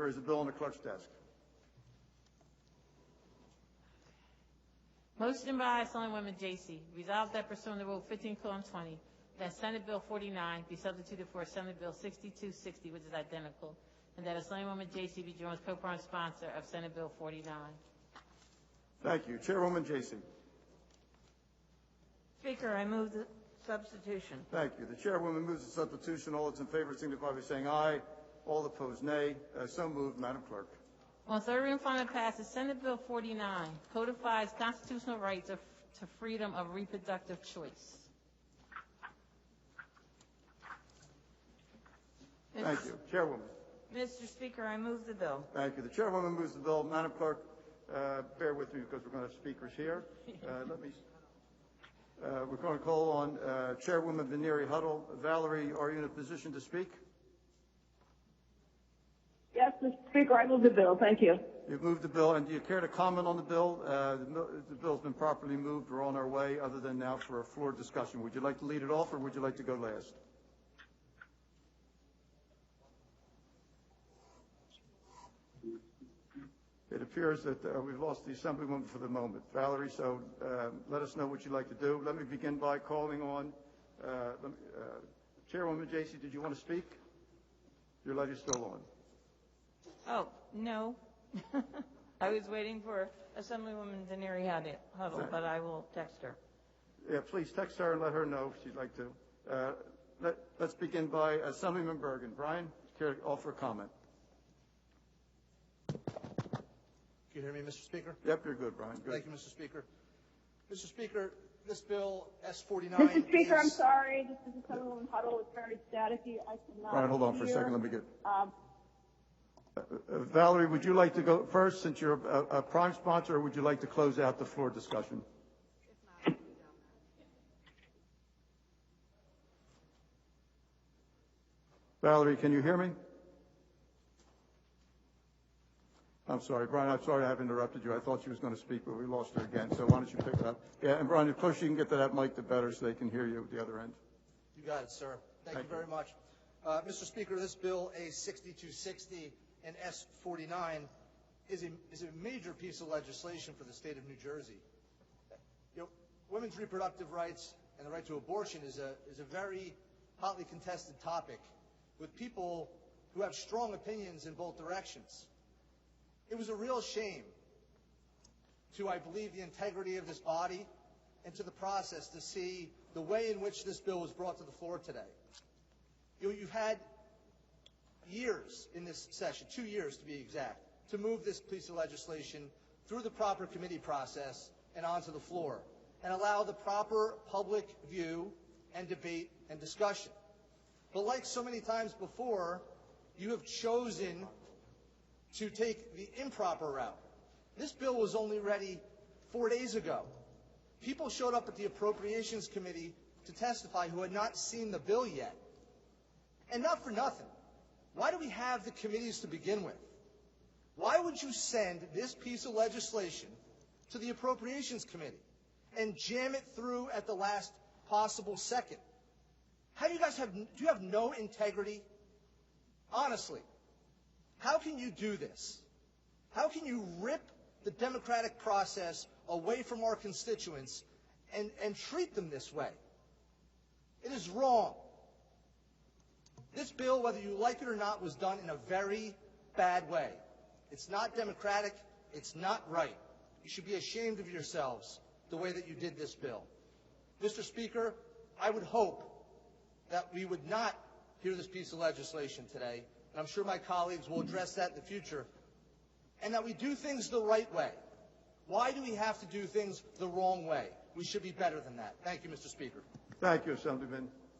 There is a bill on the clerk's desk. Motion by Assemblywoman J.C. Resolved that pursuant to Rule 15:20, that Senate Bill 49 be substituted for Senate Bill 6260, which is identical, and that Assemblywoman J.C. be joined as co-prime sponsor of Senate Bill 49. Thank you. Chairwoman J.C. Speaker, I move the substitution. Thank you. The chairwoman moves the substitution. All those in favor signify by saying aye. All opposed, nay. So moved, Madam Clerk. On third reading and final passage, Senate Bill 49 codifies constitutional rights to freedom of reproductive choice. Thank you. Chairwoman. Mr. Speaker, I move the bill. Thank you. The chairwoman moves the bill. Madam Clerk, bear with me because we're going to have speakers here. We're going to call on Chairwoman Veneri Huddle. Valerie, are you in a position to speak? Yes, Mr. Speaker, I move the bill. Thank you. You've moved the bill, and do you care to comment on the bill? The bill's been properly moved. We're on our way, other than now for a floor discussion. Would you like to lead it off, or would you like to go last? It appears that we've lost the Assemblywoman for the moment. Valerie, so let us know what you'd like to do. Let me begin by calling on Chairwoman J.C., did you want to speak? Your light is still on. Oh, no. I was waiting for Assemblywoman Veneri Huddle, but I will text her. Yeah, please text her and let her know if she'd like to. Let's begin by Assembly Member Bergen. Brian, care to offer a comment? Can you hear me, Mr. Speaker? Yep, you're good, Brian. Good. Thank you, Mr. Speaker. Mr. Speaker, this bill, S-49... Mr. Speaker, I'm sorry. This is Assemblywoman Huddle. It's very staticky. I cannot Brian, hold on for a hear. second. Let me get... Valerie, would you like to go first since you're a prime sponsor, or would you like to close out the floor discussion? Valerie, can you hear me? I'm sorry, Brian. I'm sorry I have interrupted you. I thought she was going to speak, but we lost her again. So why don't you pick it up? Yeah, and Brian, of course you can get to that mic the better so they can hear you at the other end. You got it, sir. Thank you very much. Mr. Speaker, this bill, A6260 and S49, is a major piece of legislation for the state of New Jersey. You know, women's reproductive rights and the right to abortion is a very hotly contested topic with people who have strong opinions in both directions. It was a real shame to, I believe, the integrity of this body and to the process to see the way in which this bill was brought to the floor today. You've had years in this session, 2 years to be exact, to move this piece of legislation through the proper committee process and onto the floor and allow the proper public view and debate and discussion. But like so many times before, you have chosen to take the improper route. This bill was only ready 4 days ago. People showed up at the Appropriations Committee to testify who had not seen the bill yet. And not for nothing. Why do we have the committees to begin with? Why would you send this piece of legislation to the Appropriations Committee and jam it through at the last possible second? How do you guys do you have no integrity? Honestly. How can you do this? How can you rip the democratic process away from our constituents and treat them this way? It is wrong. This bill, whether you like it or not, was done in a very bad way. It's not democratic. It's not right. You should be ashamed of yourselves the way that you did this bill. Mr. Speaker, I would hope that we would not hear this piece of legislation today, and I'm sure my colleagues will address that in the future, and that we do things the right way. Why do we have to do things the wrong way? We should be better than that. Thank you, Mr. Speaker. Thank you, Assemblyman.